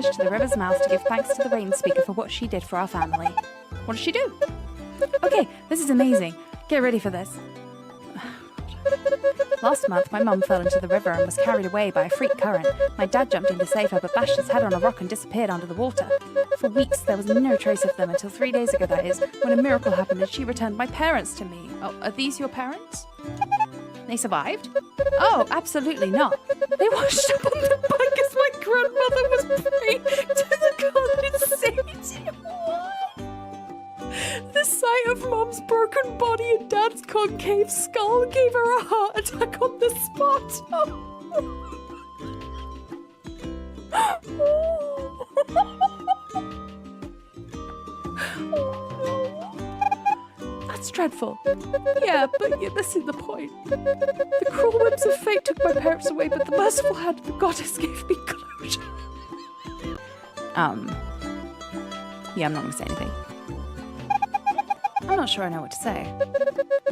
to the river's mouth to give thanks to the rain speaker for what she did for our family. What did she do? Okay, this is amazing. Get ready for this. Last month, my mum fell into the river and was carried away by a freak current. My dad jumped in to save her, but bashed his head on a rock and disappeared under the water. For weeks, there was no trace of them until 3 days ago, that is, when a miracle happened and she returned my parents to me. Oh, are these your parents? They survived? Oh, absolutely not. They washed up on the bank as my grandmother was praying to the condensate. What? The sight of Mom's broken body and Dad's concave skull gave her a heart attack on the spot. That's dreadful. Yeah, but you're missing the point. The cruel whims of fate took my parents away, but the merciful hand of the goddess gave me closure. Yeah, I'm not going to say anything. I'm not sure I know what to say.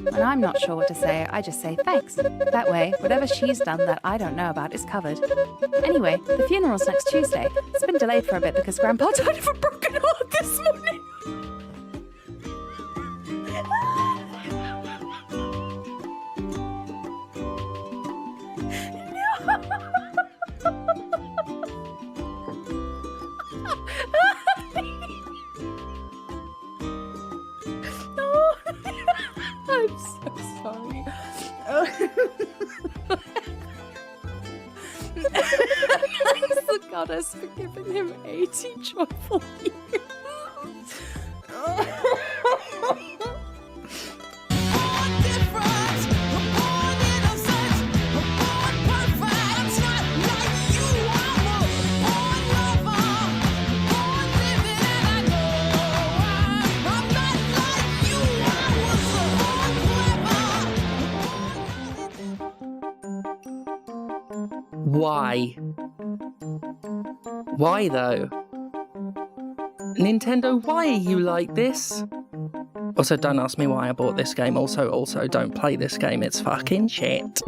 When I'm not sure what to say, I just say thanks. That way, whatever she's done that I don't know about is covered. Anyway, the funeral's next Tuesday. It's been delayed for a bit because Grandpa died of a broken heart this morning. I'm so sorry. Thanks the goddess for giving him 80 joyful years. Why? Why though? Nintendo, why are you like this? Also, don't ask me why I bought this game. Also, don't play this game. It's fucking shit.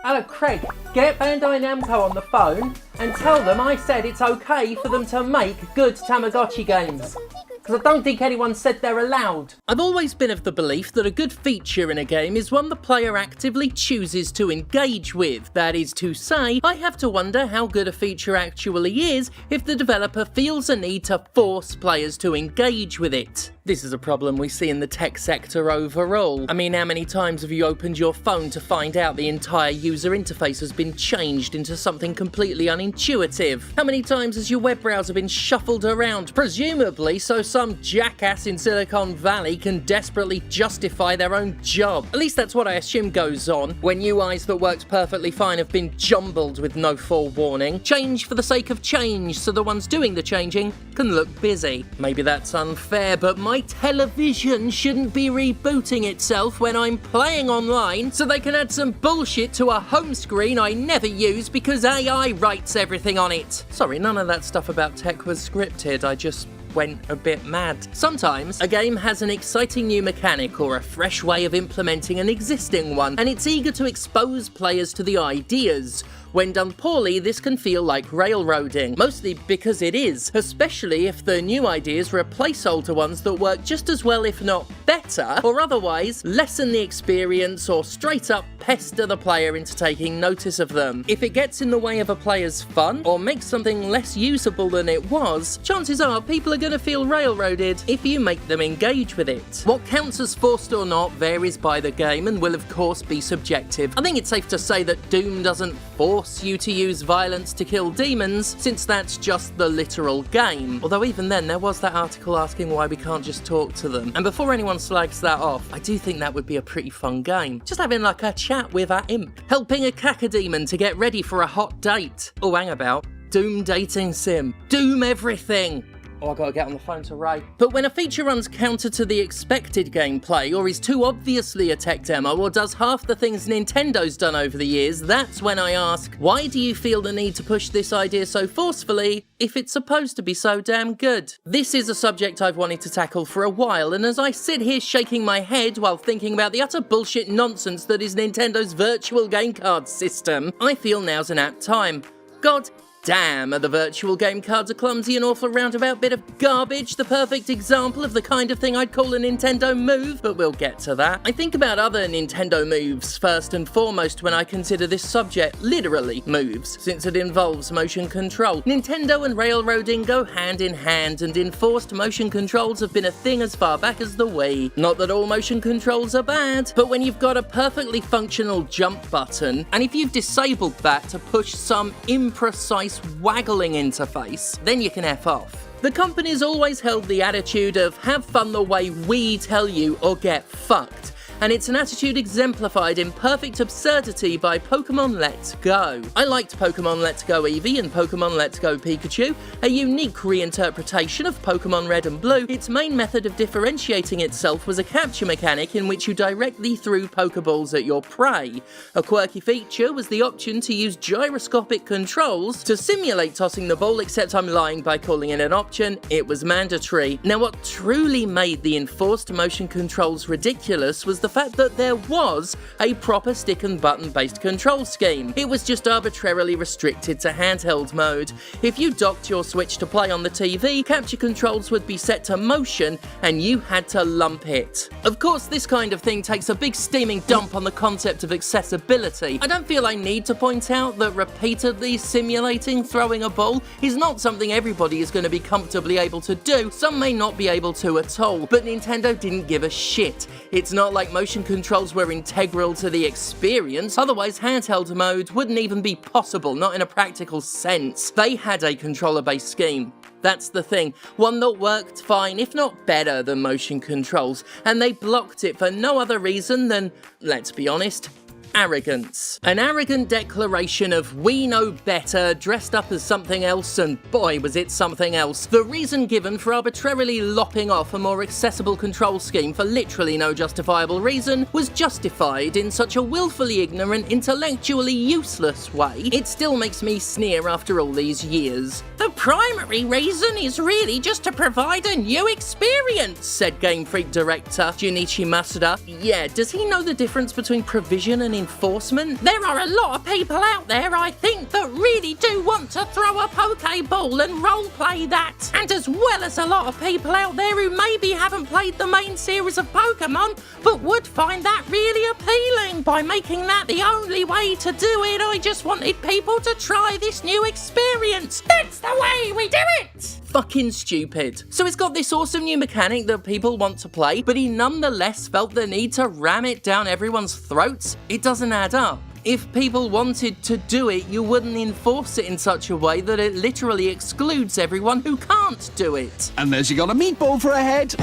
Hello, Craig. Get Bandai Namco on the phone and tell them I said it's okay for them to make good Tamagotchi games. Because I don't think anyone said they're allowed. I've always been of the belief that a good feature in a game is one the player actively chooses to engage with. That is to say, I have to wonder how good a feature actually is if the developer feels a need to force players to engage with it. This is a problem we see in the tech sector overall. I mean, how many times have you opened your phone to find out the entire user interface has been changed into something completely unintuitive? How many times has your web browser been shuffled around, presumably so some jackass in Silicon Valley can desperately justify their own job? At least that's what I assume goes on when UIs that worked perfectly fine have been jumbled with no forewarning. Change for the sake of change so the ones doing the changing can look busy. Maybe that's unfair, but my television shouldn't be rebooting itself when I'm playing online so they can add some bullshit to a home screen I never use because AI writes everything on it. Sorry, none of that stuff about tech was scripted, I just went a bit mad. Sometimes a game has an exciting new mechanic or a fresh way of implementing an existing one, and it's eager to expose players to the ideas. When done poorly, this can feel like railroading, mostly because it is, especially if the new ideas replace older ones that work just as well if not better, or otherwise lessen the experience or straight up pester the player into taking notice of them. If it gets in the way of a player's fun, or makes something less usable than it was, chances are people are going to feel railroaded if you make them engage with it. What counts as forced or not varies by the game and will of course be subjective. I think it's safe to say that Doom doesn't force you to use violence to kill demons, since that's just the literal game. Although even then, there was that article asking why we can't just talk to them. And before anyone slags that off, I do think that would be a pretty fun game. Just having like a chat with our imp. Helping a cacodemon to get ready for a hot date. Oh, hang about. Doom dating sim. Doom everything. Oh, I gotta get on the phone to Ray. But when a feature runs counter to the expected gameplay, or is too obviously a tech demo, or does half the things Nintendo's done over the years, that's when I ask, why do you feel the need to push this idea so forcefully if it's supposed to be so damn good? This is a subject I've wanted to tackle for a while, and as I sit here shaking my head while thinking about the utter bullshit nonsense that is Nintendo's virtual game card system, I feel now's an apt time. God damn, are the virtual game cards a clumsy and awful roundabout bit of garbage, the perfect example of the kind of thing I'd call a Nintendo move, but we'll get to that. I think about other Nintendo moves first and foremost when I consider this subject, literally moves, since it involves motion control. Nintendo and railroading go hand in hand, and enforced motion controls have been a thing as far back as the Wii. Not that all motion controls are bad, but when you've got a perfectly functional jump button, and if you've disabled that to push some imprecise waggling interface, then you can F off. The company's always held the attitude of have fun the way we tell you or get fucked. And it's an attitude exemplified in perfect absurdity by Pokemon Let's Go. I liked Pokemon Let's Go Eevee and Pokemon Let's Go Pikachu, a unique reinterpretation of Pokemon Red and Blue. Its main method of differentiating itself was a capture mechanic in which you directly threw Pokeballs at your prey. A quirky feature was the option to use gyroscopic controls to simulate tossing the ball, except I'm lying by calling it an option, it was mandatory. Now what truly made the enforced motion controls ridiculous was the fact that there was a proper stick and button based control scheme. It was just arbitrarily restricted to handheld mode. If you docked your Switch to play on the TV, capture controls would be set to motion and you had to lump it. Of course, this kind of thing takes a big steaming dump on the concept of accessibility. I don't feel I need to point out that repeatedly simulating throwing a ball is not something everybody is going to be comfortably able to do. Some may not be able to at all, but Nintendo didn't give a shit. It's not like motion controls were integral to the experience, otherwise handheld mode wouldn't even be possible, not in a practical sense. They had a controller-based scheme. That's the thing, one that worked fine, if not better than motion controls, and they blocked it for no other reason than, let's be honest, arrogance. An arrogant declaration of we know better, dressed up as something else, and boy was it something else. The reason given for arbitrarily lopping off a more accessible control scheme for literally no justifiable reason was justified in such a willfully ignorant, intellectually useless way, it still makes me sneer after all these years. The primary reason is really just to provide a new experience, said Game Freak director Junichi Masuda. Yeah, does he know the difference between provision and enforcement? There are a lot of people out there, I think, that really do want to throw a Pokeball and roleplay that. And as well as a lot of people out there who maybe haven't played the main series of Pokemon, but would find that really appealing. By making that the only way to do it, I just wanted people to try this new experience. That's the way we do it! Fucking stupid. So it's got this awesome new mechanic that people want to play, but he nonetheless felt the need to ram it down everyone's throats? It doesn't add up. If people wanted to do it, you wouldn't enforce it in such a way that it literally excludes everyone who can't do it. Unless you got a meatball for a head.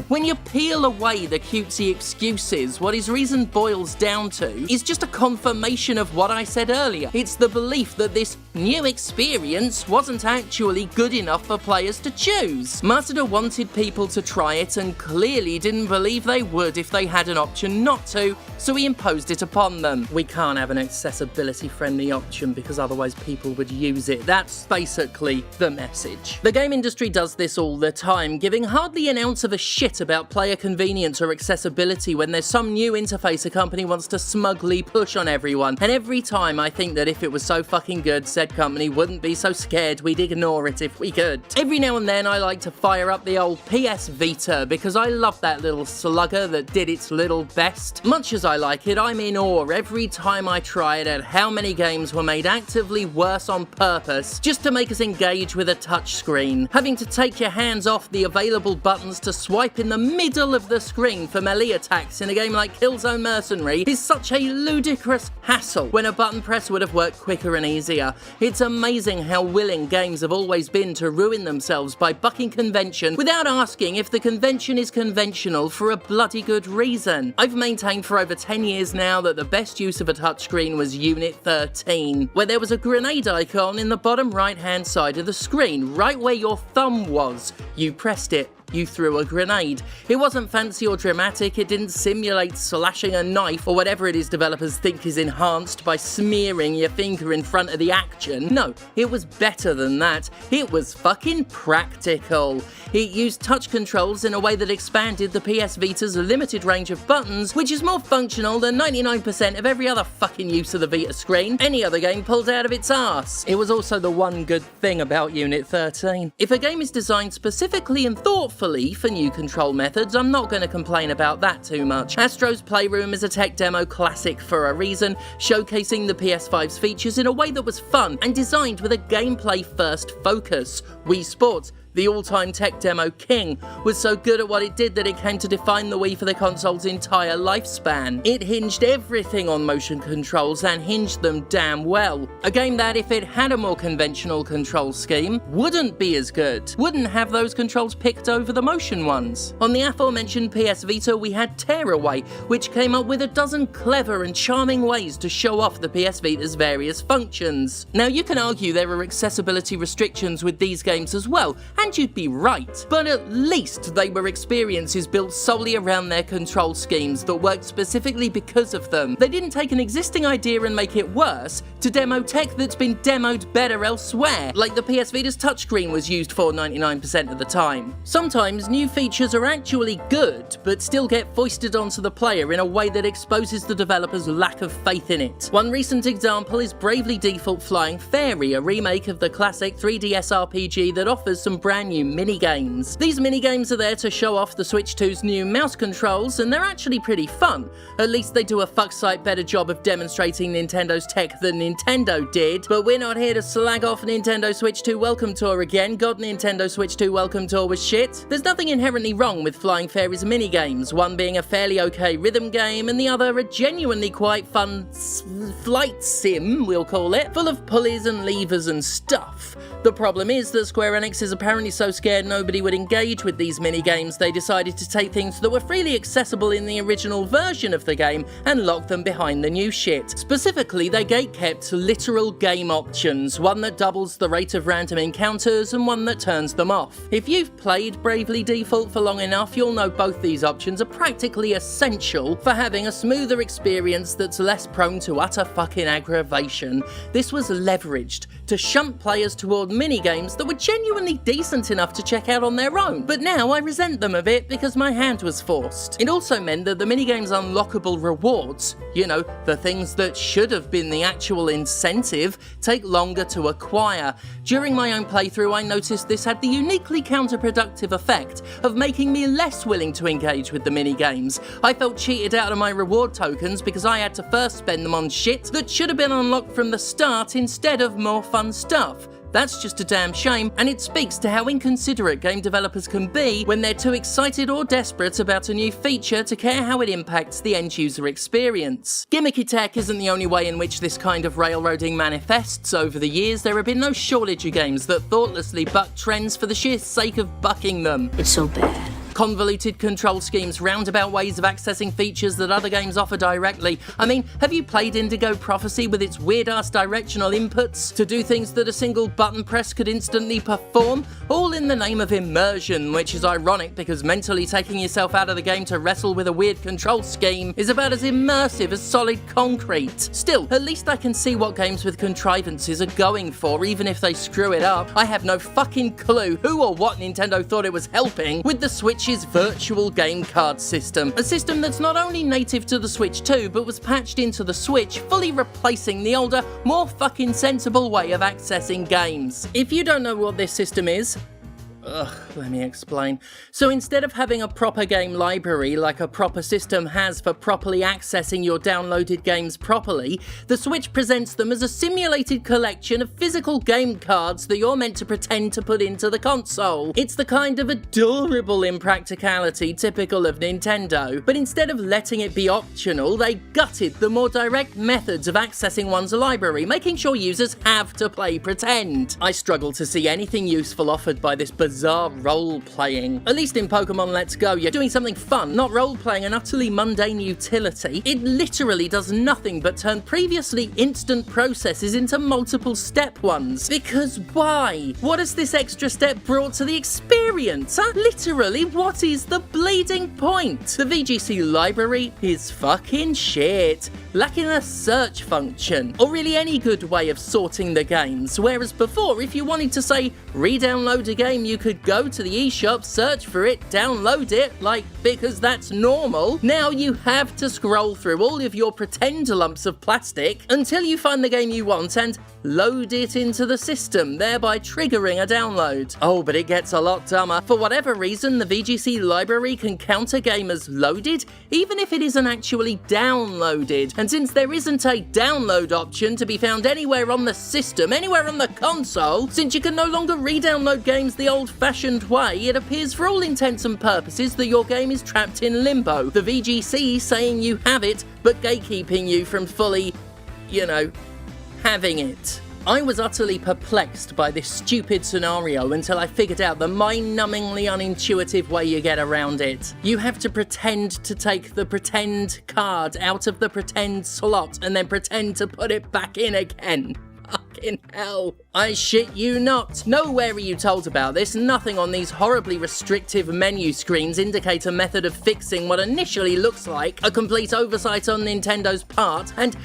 When you peel away the cutesy excuses, what his reason boils down to is just a confirmation of what I said earlier. It's the belief that this new experience wasn't actually good enough for players to choose. Masuda wanted people to try it and clearly didn't believe they would if they had an option not to, so he imposed it upon them. We can't have an accessibility-friendly option because otherwise people would use it. That's basically the message. The game industry does this all the time, giving hardly an ounce of a shit about player convenience or accessibility when there's some new interface a company wants to smugly push on everyone. And every time I think that if it was so fucking good, said company wouldn't be so scared we'd ignore it if we could. Every now and then I like to fire up the old PS Vita because I love that little slugger that did its little best. Much as I like it, I'm in awe every time I try it at how many games were made actively worse on purpose just to make us engage with a touchscreen. Having to take your hands off the available buttons to swipe in the middle of the screen for melee attacks in a game like Killzone Mercenary is such a ludicrous hassle when a button press would have worked quicker and easier. It's amazing how willing games have always been to ruin themselves by bucking convention without asking if the convention is conventional for a bloody good reason. I've maintained for over 10 years now that the best use of a touchscreen was Unit 13, where there was a grenade icon in the bottom right-hand side of the screen, right where your thumb was. You pressed it. You threw a grenade. It wasn't fancy or dramatic, it didn't simulate slashing a knife or whatever it is developers think is enhanced by smearing your finger in front of the action. No, it was better than that. It was fucking practical. It used touch controls in a way that expanded the PS Vita's limited range of buttons, which is more functional than 99% of every other fucking use of the Vita screen any other game pulled out of its arse. It was also the one good thing about Unit 13. If a game is designed specifically and thoughtfully for new control methods, I'm not going to complain about that too much. Astro's Playroom is a tech demo classic for a reason, showcasing the PS5's features in a way that was fun and designed with a gameplay-first focus. Wii Sports, the all-time tech demo king, was so good at what it did that it came to define the Wii for the console's entire lifespan. It hinged everything on motion controls and hinged them damn well. A game that, if it had a more conventional control scheme, wouldn't be as good. Wouldn't have those controls picked over the motion ones. On the aforementioned PS Vita, we had Tearaway, which came up with a dozen clever and charming ways to show off the PS Vita's various functions. Now, you can argue there are accessibility restrictions with these games as well, and you'd be right, but at least they were experiences built solely around their control schemes that worked specifically because of them. They didn't take an existing idea and make it worse to demo tech that's been demoed better elsewhere, like the PS Vita's touchscreen was used for 99% of the time. Sometimes new features are actually good, but still get foisted onto the player in a way that exposes the developer's lack of faith in it. One recent example is Bravely Default Flying Fairy, a remake of the classic 3DS RPG that offers some brand new minigames. These minigames are there to show off the Switch 2's new mouse controls, and they're actually pretty fun. At least they do a fuck-sight better job of demonstrating Nintendo's tech than Nintendo did, but we're not here to slag off Nintendo Switch 2 Welcome Tour again. God, Nintendo Switch 2 Welcome Tour was shit. There's nothing inherently wrong with Flying Fairy's minigames, one being a fairly okay rhythm game and the other a genuinely quite fun flight sim, we'll call it, full of pulleys and levers and stuff. The problem is that Square Enix is apparently so scared nobody would engage with these minigames, they decided to take things that were freely accessible in the original version of the game and lock them behind the new shit. Specifically, they gatekept literal game options, one that doubles the rate of random encounters and one that turns them off. If you've played Bravely Default for long enough, you'll know both these options are practically essential for having a smoother experience that's less prone to utter fucking aggravation. This was leveraged to shunt players toward minigames that were genuinely decent enough to check out on their own, but now I resent them a bit because my hand was forced. It also meant that the minigame's unlockable rewards, you know, the things that should have been the actual incentive, take longer to acquire. During my own playthrough, I noticed this had the uniquely counterproductive effect of making me less willing to engage with the minigames. I felt cheated out of my reward tokens because I had to first spend them on shit that should have been unlocked from the start instead of more fun stuff. That's just a damn shame, and it speaks to how inconsiderate game developers can be when they're too excited or desperate about a new feature to care how it impacts the end-user experience. Gimmicky tech isn't the only way in which this kind of railroading manifests. Over the years, there have been no shortage of games that thoughtlessly buck trends for the sheer sake of bucking them. It's so bad. Convoluted control schemes, roundabout ways of accessing features that other games offer directly. I mean, have you played Indigo Prophecy with its weird-ass directional inputs to do things that a single button press could instantly perform? All in the name of immersion, which is ironic because mentally taking yourself out of the game to wrestle with a weird control scheme is about as immersive as solid concrete. Still, at least I can see what games with contrivances are going for, even if they screw it up. I have no fucking clue who or what Nintendo thought it was helping with the Switch's virtual game card system. A system that's not only native to the Switch 2, but was patched into the Switch, fully replacing the older, more fucking sensible way of accessing games. If you don't know what this system is, Let me explain. So instead of having a proper game library like a proper system has for properly accessing your downloaded games properly, the Switch presents them as a simulated collection of physical game cards that you're meant to pretend to put into the console. It's the kind of adorable impracticality typical of Nintendo, but instead of letting it be optional, they gutted the more direct methods of accessing one's library, making sure users have to play pretend. I struggle to see anything useful offered by this bizarre role-playing. At least in Pokemon Let's Go, you're doing something fun, not role-playing an utterly mundane utility. It literally does nothing but turn previously instant processes into multiple step ones. Because why? What has this extra step brought to the experience? Huh? Literally, what is the bleeding point? The VGC library is fucking shit, lacking a search function, or really any good way of sorting the games, whereas before, if you wanted to say, re-download a game, you could go to the eShop, search for it, download it, like, because that's normal. Now you have to scroll through all of your pretend lumps of plastic until you find the game you want and load it into the system, thereby triggering a download. Oh, but it gets a lot dumber. For whatever reason, the VGC library can count a game as loaded, even if it isn't actually downloaded. And since there isn't a download option to be found anywhere on the system, anywhere on the console, since you can no longer re-download games the old-fashioned way, it appears for all intents and purposes that your game is trapped in limbo. The VGC saying you have it, but gatekeeping you from fully, having it. I was utterly perplexed by this stupid scenario until I figured out the mind-numbingly unintuitive way you get around it. You have to pretend to take the pretend card out of the pretend slot and then pretend to put it back in again. Fucking hell. I shit you not. Nowhere are you told about this. Nothing on these horribly restrictive menu screens indicate a method of fixing what initially looks like a complete oversight on Nintendo's part, and,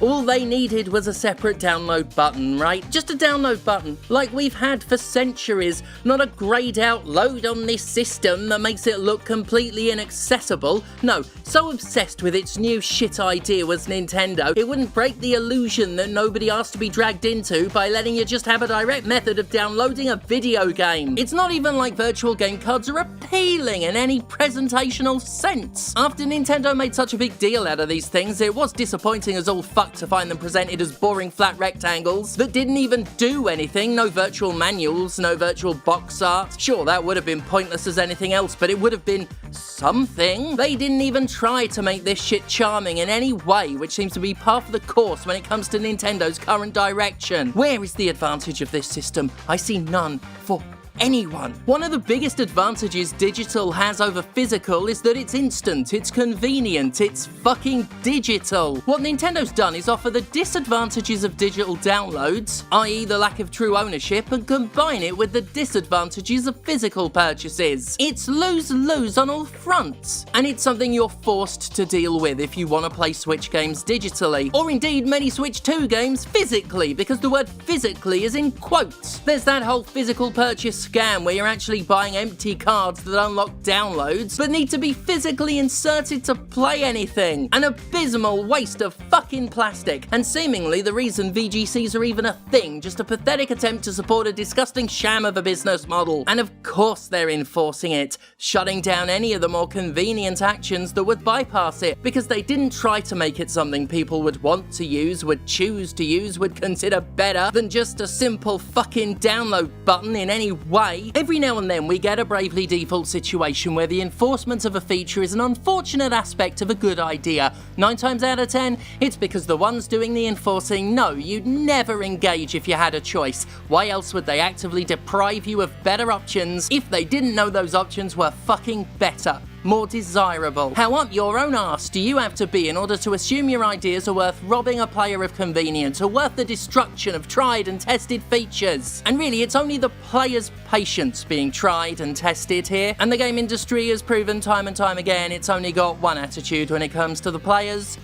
all they needed was a separate download button, right? Just a download button, like we've had for centuries, not a grayed out load on this system that makes it look completely inaccessible. No, so obsessed with its new shit idea was Nintendo, it wouldn't break the illusion that nobody asked to be dragged into by letting you just have a direct method of downloading a video game. It's not even like virtual game cards are appealing in any presentational sense. After Nintendo made such a big deal out of these things, it was disappointing as all fuck to find them presented as boring flat rectangles that didn't even do anything. No virtual manuals, no virtual box art. Sure, that would have been pointless as anything else, but it would have been something. They didn't even try to make this shit charming in any way, which seems to be par for the course when it comes to Nintendo's current direction. Where is the advantage of this system? I see none for anyone. One of the biggest advantages digital has over physical is that it's instant, it's convenient, it's fucking digital. What Nintendo's done is offer the disadvantages of digital downloads, i.e. the lack of true ownership, and combine it with the disadvantages of physical purchases. It's lose-lose on all fronts, and it's something you're forced to deal with if you want to play Switch games digitally, or indeed many Switch 2 games physically, because the word physically is in quotes. There's that whole physical purchase scam where you're actually buying empty cards that unlock downloads but need to be physically inserted to play anything. An abysmal waste of fucking plastic, and seemingly the reason VGCs are even a thing, just a pathetic attempt to support a disgusting sham of a business model. And of course they're enforcing it, shutting down any of the more convenient actions that would bypass it, because they didn't try to make it something people would want to use, would choose to use, would consider better than just a simple fucking download button in any way. Every now and then we get a Bravely Default situation where the enforcement of a feature is an unfortunate aspect of a good idea. 9 times out of 10, it's because the ones doing the enforcing know you'd never engage if you had a choice. Why else would they actively deprive you of better options if they didn't know those options were fucking better, more desirable? How up your own arse do you have to be in order to assume your ideas are worth robbing a player of convenience, or worth the destruction of tried and tested features? And really, it's only the player's patience being tried and tested here, and the game industry has proven time and time again it's only got one attitude when it comes to the players: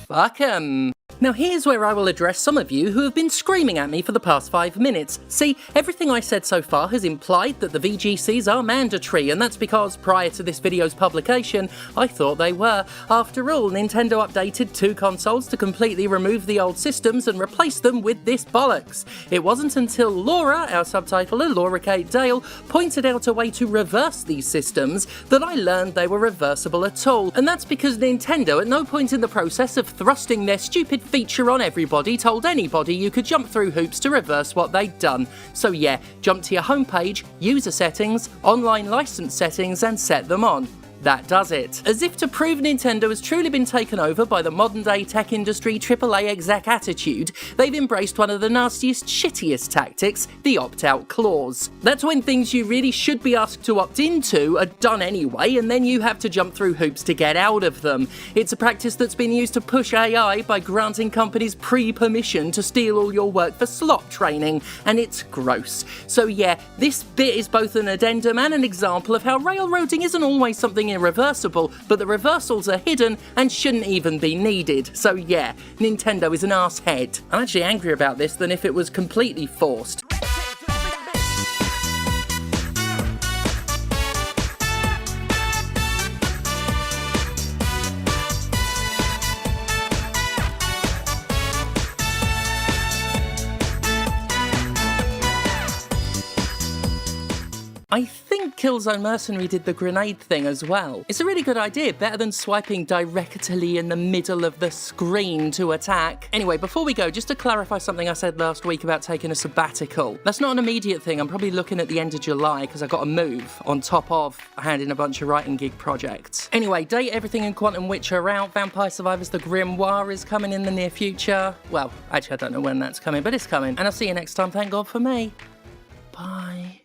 fuck 'em. Now here's where I will address some of you who have been screaming at me for the past 5 minutes. See, everything I said so far has implied that the VGCs are mandatory, and that's because prior to this video's publication, I thought they were. After all, Nintendo updated 2 consoles to completely remove the old systems and replace them with this bollocks. It wasn't until Laura, our subtitler, Laura Kate Dale, pointed out a way to reverse these systems that I learned they were reversible at all. And that's because Nintendo, at no point in the process of thrusting their stupid feature on everybody, told anybody you could jump through hoops to reverse what they'd done. So yeah, jump to your homepage, user settings, online license settings, and set them on. That does it. As if to prove Nintendo has truly been taken over by the modern day tech industry AAA exec attitude, they've embraced one of the nastiest, shittiest tactics, the opt-out clause. That's when things you really should be asked to opt into are done anyway, and then you have to jump through hoops to get out of them. It's a practice that's been used to push AI by granting companies pre-permission to steal all your work for slot training, and it's gross. So yeah, this bit is both an addendum and an example of how railroading isn't always something irreversible, but the reversals are hidden and shouldn't even be needed. So yeah, Nintendo is an arsehead. I'm actually angrier about this than if it was completely forced. I think Killzone Mercenary did the grenade thing as well. It's a really good idea, better than swiping directly in the middle of the screen to attack. Anyway, before we go, just to clarify something I said last week about taking a sabbatical. That's not an immediate thing. I'm probably looking at the end of July because I've got to move on top of handing a bunch of writing gig projects. Anyway, Date Everything and Quantum Witch are out. Vampire Survivors The Grimoire is coming in the near future. Well, actually I don't know when that's coming, but it's coming. And I'll see you next time. Thank God for me. Bye.